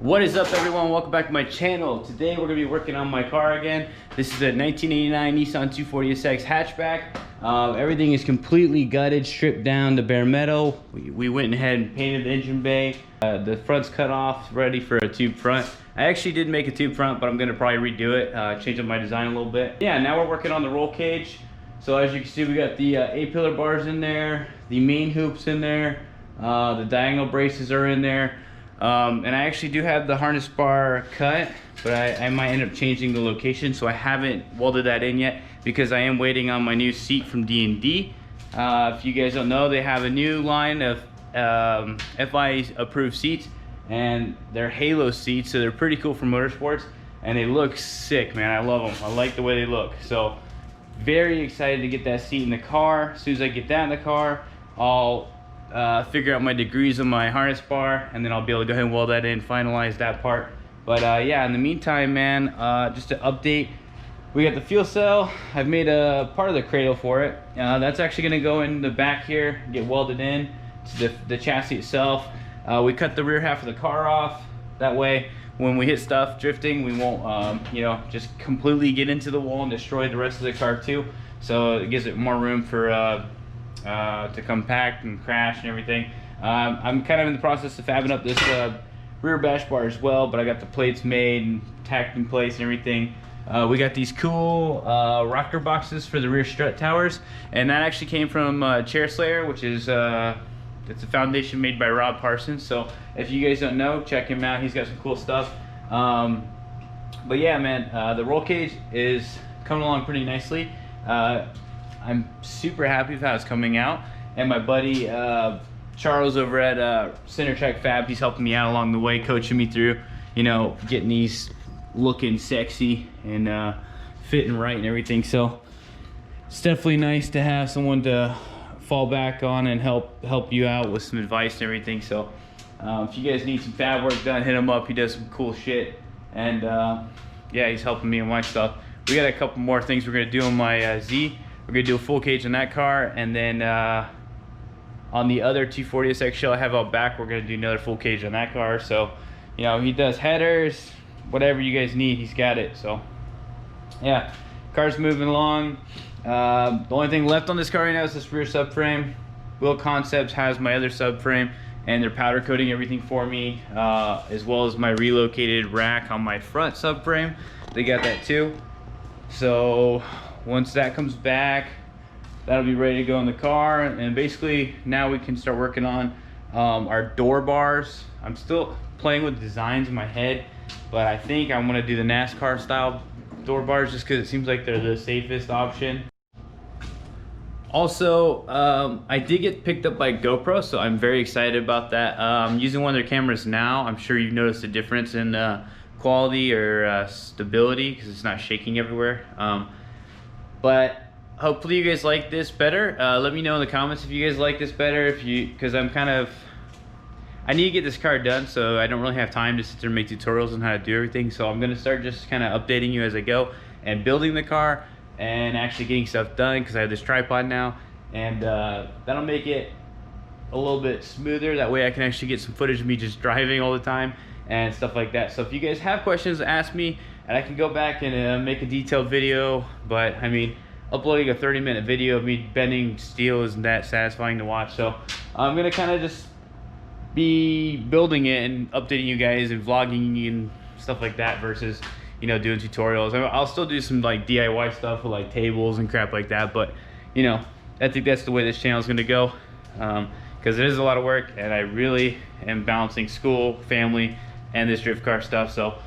What is up, everyone? Welcome back to my channel. Today we're gonna be working on my car again. This is a 1989 Nissan 240SX hatchback. Everything is completely gutted, stripped down to bare metal. We went ahead and painted the engine bay. The front's cut off, ready for a tube front. I actually did make a tube front, but I'm gonna probably redo it, change up my design a little bit. Yeah, now we're working on the roll cage. So as you can see, we got the A-pillar bars in there, the main hoops in there, the diagonal braces are in there. And I actually do have the harness bar cut, but I might end up changing the location, so I haven't welded that in yet because I am waiting on my new seat from D&D. If you guys don't know, they have a new line of FI approved seats, and they're Halo seats, so they're pretty cool for motorsports, and they look sick, man. I love them. I like the way they look. So very excited to get that seat in the car. As soon as I get that in the car, I'll figure out my degrees on my harness bar, and then I'll be able to go ahead and weld that in, finalize that part. But yeah, in the meantime, man, just to update, we got the fuel cell. I've made a part of the cradle for it. That's actually going to go in the back here, get welded in to the chassis itself. We cut the rear half of the car off. That way, when we hit stuff drifting, we won't, you know, just completely get into the wall and destroy the rest of the car too. So it gives it more room for to compact and crash and everything. I'm kind of in the process of fabbing up this rear bash bar as well, but I got the plates made and tacked in place and everything. We got these cool rocker boxes for the rear strut towers, and that actually came from Chair Slayer, which is it's a foundation made by Rob Parsons. So if you guys don't know, check him out. He's got some cool stuff. But yeah, man, the roll cage is coming along pretty nicely. I'm super happy with how it's coming out, and my buddy Charles over at Center Track Fab, he's helping me out along the way, coaching me through, you know, getting these looking sexy and fitting right and everything. So it's definitely nice to have someone to fall back on and help you out with some advice and everything. So if you guys need some fab work done, hit him up. He does some cool shit, and yeah, he's helping me on my stuff. We got a couple more things we're gonna do on my Z. We're gonna do a full cage on that car, and then on the other 240SX shell I have out back, we're gonna do another full cage on that car. So, you know, he does headers, whatever you guys need, he's got it. So, yeah, car's moving along. The only thing left on this car right now is this rear subframe. Wheel Concepts has my other subframe, and they're powder coating everything for me, as well as my relocated rack on my front subframe. They got that too. So once that comes back, that'll be ready to go in the car, and basically now we can start working on our door bars. I'm still playing with designs in my head, but I think I'm gonna do the NASCAR style door bars just because it seems like they're the safest option. Also, I did get picked up by GoPro, so I'm very excited about that. I'm using one of their cameras now. I'm sure you've noticed a difference in quality or stability because it's not shaking everywhere. But hopefully you guys like this better. Let me know in the comments if you guys like this better, because I need to get this car done, so I don't really have time to sit there and make tutorials on how to do everything. So I'm gonna start just kind of updating you as I go and building the car and actually getting stuff done, because I have this tripod now, and that'll make it a little bit smoother. That way I can actually get some footage of me just driving all the time and stuff like that. So if you guys have questions, ask me, and I can go back and make a detailed video. But I mean, uploading a 30-minute video of me bending steel isn't that satisfying to watch. So I'm gonna kind of just be building it and updating you guys and vlogging and stuff like that, versus, you know, doing tutorials. I'll still do some like DIY stuff with like tables and crap like that, but you know, I think that's the way this channel is gonna go, because it is a lot of work, and I really am balancing school, family, and this drift car stuff. So,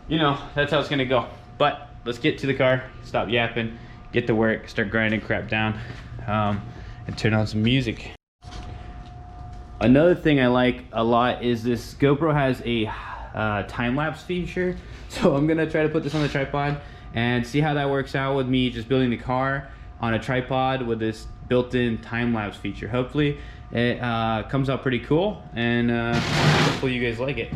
you know, that's how it's gonna go. But let's get to the car, stop yapping, get to work, start grinding crap down, and turn on some music. Another thing I like a lot is this GoPro has a time-lapse feature. So I'm gonna try to put this on the tripod and see how that works out with me just building the car on a tripod with this built-in time-lapse feature. Hopefully it comes out pretty cool, and hopefully you guys like it.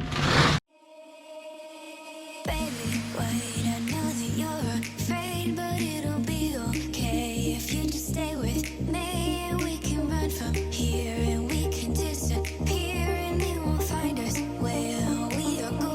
Here and we can disappear and they won't find us. Well, we are going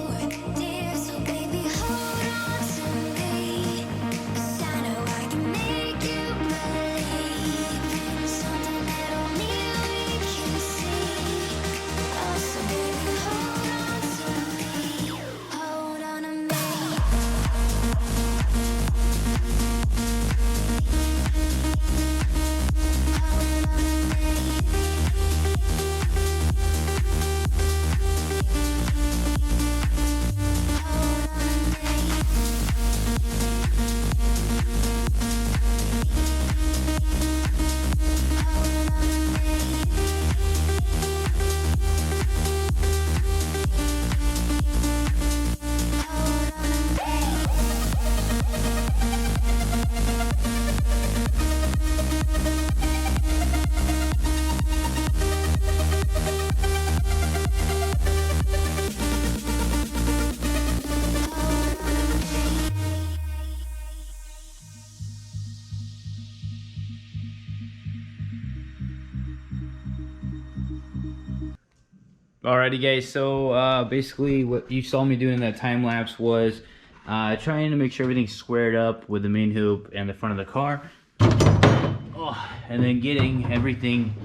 Alrighty guys, so basically what you saw me doing in that time lapse was trying to make sure everything's squared up with the main hoop and the front of the car. And then getting everything,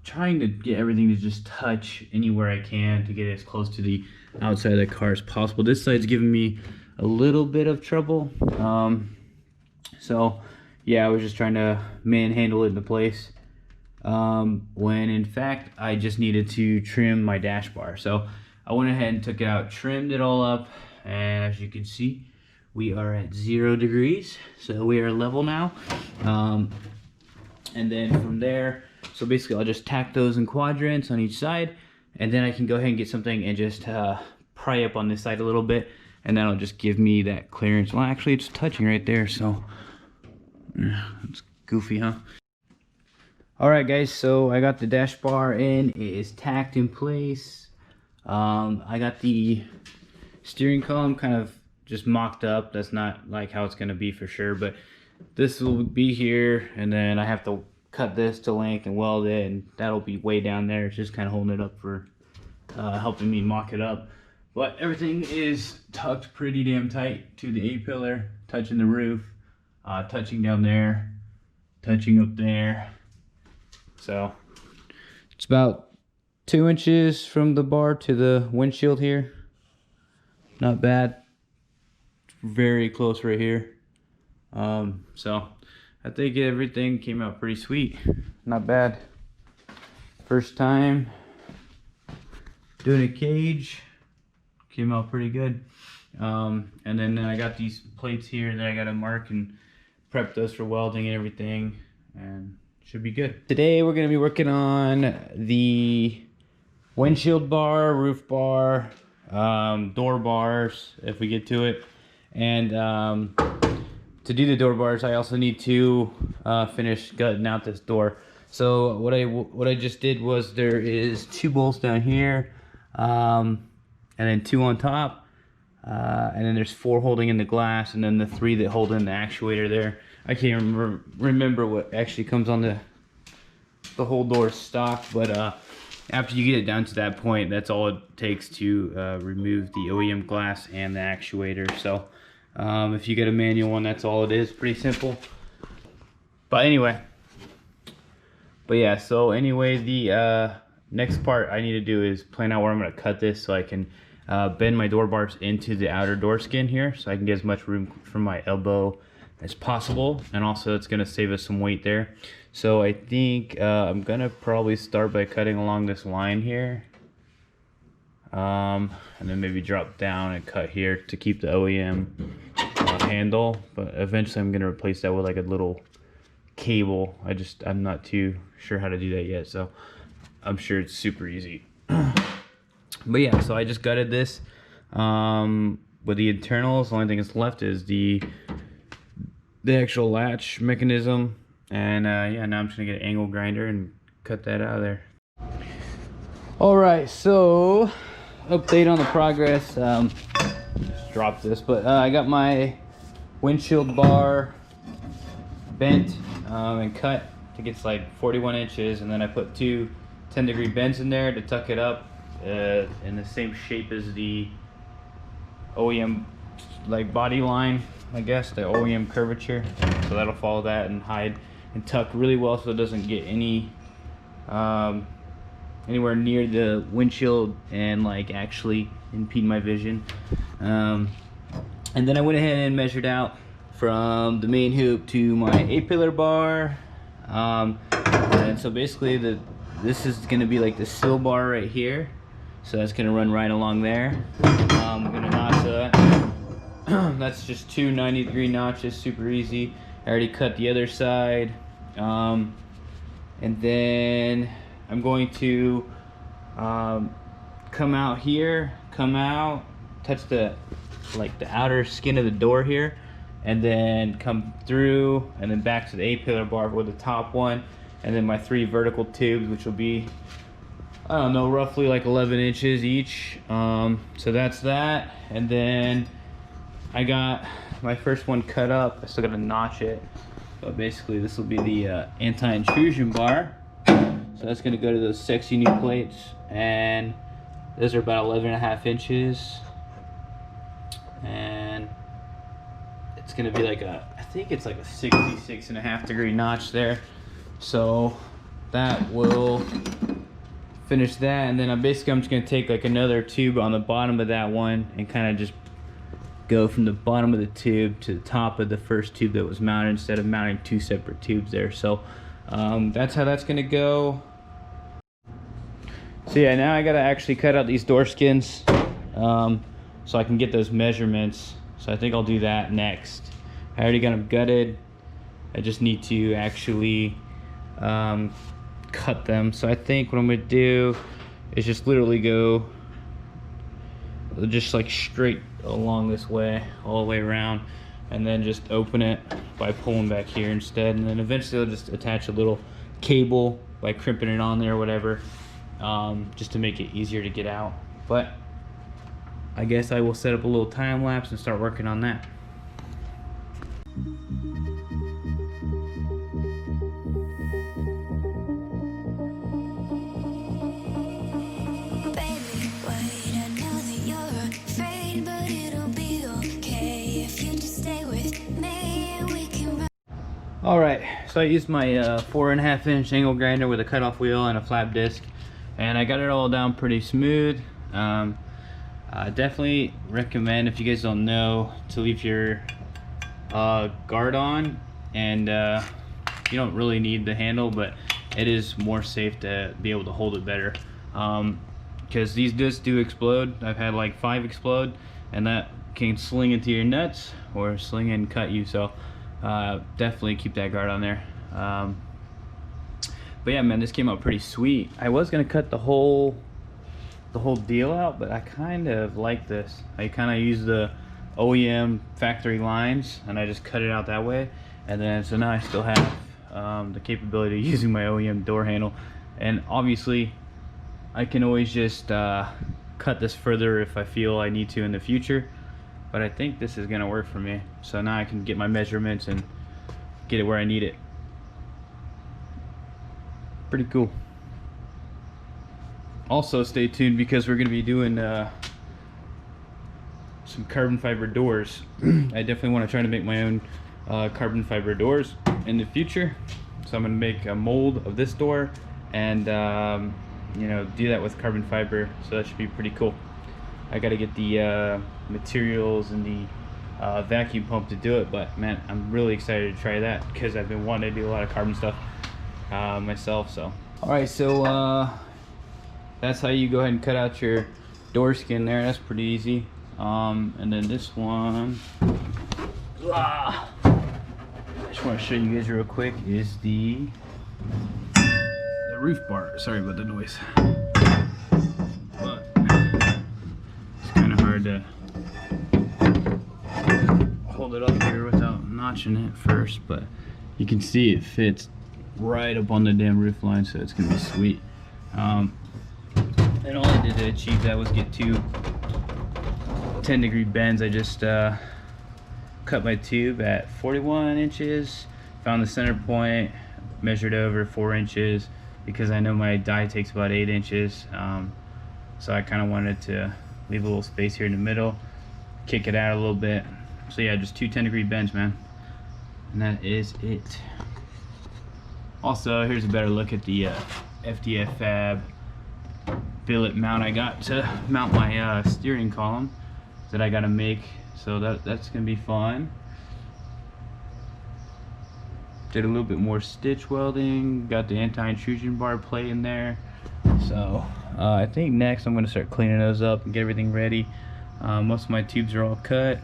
trying to get everything to just touch anywhere I can to get as close to the outside of the car as possible. This side's giving me a little bit of trouble. So yeah, I was just trying to manhandle it into place. When in fact I just needed to trim my dash bar. So I went ahead and took it out, trimmed it all up, and as you can see, we are at 0 degrees, so we are level now. And then from there, so basically I'll just tack those in quadrants on each side, and then I can go ahead and get something and just pry up on this side a little bit, and that'll just give me that clearance. Well, actually it's touching right there, so it's goofy, huh? Alright guys, so I got the dash bar in, it is tacked in place. I got the steering column kind of just mocked up. That's not like how it's going to be for sure, but this will be here, and then I have to cut this to length and weld it, and that'll be way down there. It's just kind of holding it up for helping me mock it up. But everything is tucked pretty damn tight to the A-pillar, touching the roof, touching down there, touching up there. So it's about 2 inches from the bar to the windshield here. Not bad. Very close right here. So I think everything came out pretty sweet. Not bad. First time doing a cage. Came out pretty good. And then I got these plates here that I gotta mark and prep those for welding and everything, and should be good. Today we're gonna be working on the windshield bar, roof bar, door bars if we get to it. And to do the door bars, I also need to finish gutting out this door. So what I just did was, there is 2 bolts down here, and then 2 on top, and then there's 4 holding in the glass, and then the 3 that hold in the actuator there. I can't remember what actually comes on the whole door stock, but after you get it down to that point, that's all it takes to remove the OEM glass and the actuator. So if you get a manual one, that's all it is. Pretty simple. But anyway, the next part I need to do is plan out where I'm going to cut this so I can bend my door bars into the outer door skin here, so I can get as much room from my elbow as possible, and also it's going to save us some weight there. So I think I'm going to probably start by cutting along this line here, and then maybe drop down and cut here to keep the OEM handle, but eventually I'm going to replace that with like a little cable. I'm not too sure how to do that yet, so I'm sure it's super easy. But yeah, so I just gutted this with the internals. The only thing that's left is the actual latch mechanism, and yeah, now I'm just gonna get an angle grinder and cut that out of there. All right, so update on the progress. Just dropped this, but I got my windshield bar bent and cut. I think it's like 41 inches, and then I put 2 10-degree bends in there to tuck it up in the same shape as the OEM like body line, I guess, the OEM curvature. So that'll follow that and hide and tuck really well so it doesn't get any anywhere near the windshield and like actually impede my vision. And then I went ahead and measured out from the main hoop to my A-pillar bar, and so basically this is going to be like the sill bar right here, so that's going to run right along there. I'm going to notch that. That's just 2 90-degree notches, super easy. I already cut the other side, and then I'm going to come out here, touch the outer skin of the door here, and then come through and then back to the A-pillar bar with the top one, and then my 3 vertical tubes, which will be, I don't know, roughly like 11 inches each. So that's that. And then I got my first one cut up. I still gotta notch it, but basically this will be the anti-intrusion bar. So that's gonna go to those sexy new plates, and those are about 11.5 inches. And it's gonna be like I think it's like a 66.5 degree notch there. So that will finish that, and then I'm just gonna take like another tube on the bottom of that one and kind of just go from the bottom of the tube to the top of the first tube that was mounted, instead of mounting two separate tubes there. So that's how that's gonna go. So yeah, now I gotta actually cut out these door skins so I can get those measurements. So I think I'll do that next. I already got them gutted. I just need to actually cut them. So I think what I'm gonna do is just literally go just like straight along this way, all the way around, and then just open it by pulling back here instead. And then eventually I'll just attach a little cable by crimping it on there or whatever, just to make it easier to get out. But I guess I will set up a little time lapse and start working on that. Alright, so I used my 4.5 inch angle grinder with a cutoff wheel and a flat disc, and I got it all down pretty smooth. I definitely recommend, if you guys don't know, to leave your guard on, and you don't really need the handle, but it is more safe to be able to hold it better, because these discs do explode. I've had like 5 explode, and that can sling into your nuts or sling and cut you. So definitely keep that guard on there. But yeah, man, this came out pretty sweet. I was gonna cut the whole deal out, but I kind of like this. I kind of use the OEM factory lines and I just cut it out that way, and then so now I still have the capability of using my OEM door handle. And obviously I can always just cut this further if I feel I need to in the future, but I think this is gonna work for me. So now I can get my measurements and get it where I need it. Pretty cool. Also stay tuned, because we're gonna be doing some carbon fiber doors. I definitely want to try to make my own carbon fiber doors in the future. So I'm gonna make a mold of this door and you know, do that with carbon fiber. So that should be pretty cool. I got to get the materials and the vacuum pump to do it, but man, I'm really excited to try that because I've been wanting to do a lot of carbon stuff myself. So all right, so that's how you go ahead and cut out your door skin there. That's pretty easy. And then this one, I just want to show you guys real quick, is the roof bar. Sorry about the noise, but it's kind of hard to hold it up here without notching it first, but you can see it fits right up on the damn roof line, so it's gonna be sweet. And all I did to achieve that was get 2 10-degree bends. I just cut my tube at 41 inches, found the center point, measured over 4 inches, because I know my die takes about 8 inches. So I kind of wanted to leave a little space here in the middle, kick it out a little bit. So yeah, just 2 10-degree bends, man, and that is it. Also, here's a better look at the FDF Fab billet mount I got to mount my steering column that I gotta make. So that's gonna be fun. Did a little bit more stitch welding, got the anti-intrusion bar plate in there. So I think next I'm gonna start cleaning those up and get everything ready. Most of my tubes are all cut,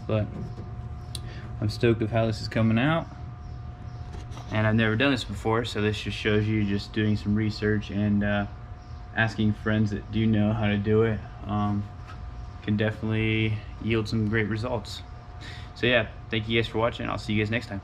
but I'm stoked with how this is coming out. And I've never done this before, so this just shows you just doing some research and asking friends that do know how to do it can definitely yield some great results. So yeah, thank you guys for watching. I'll see you guys next time.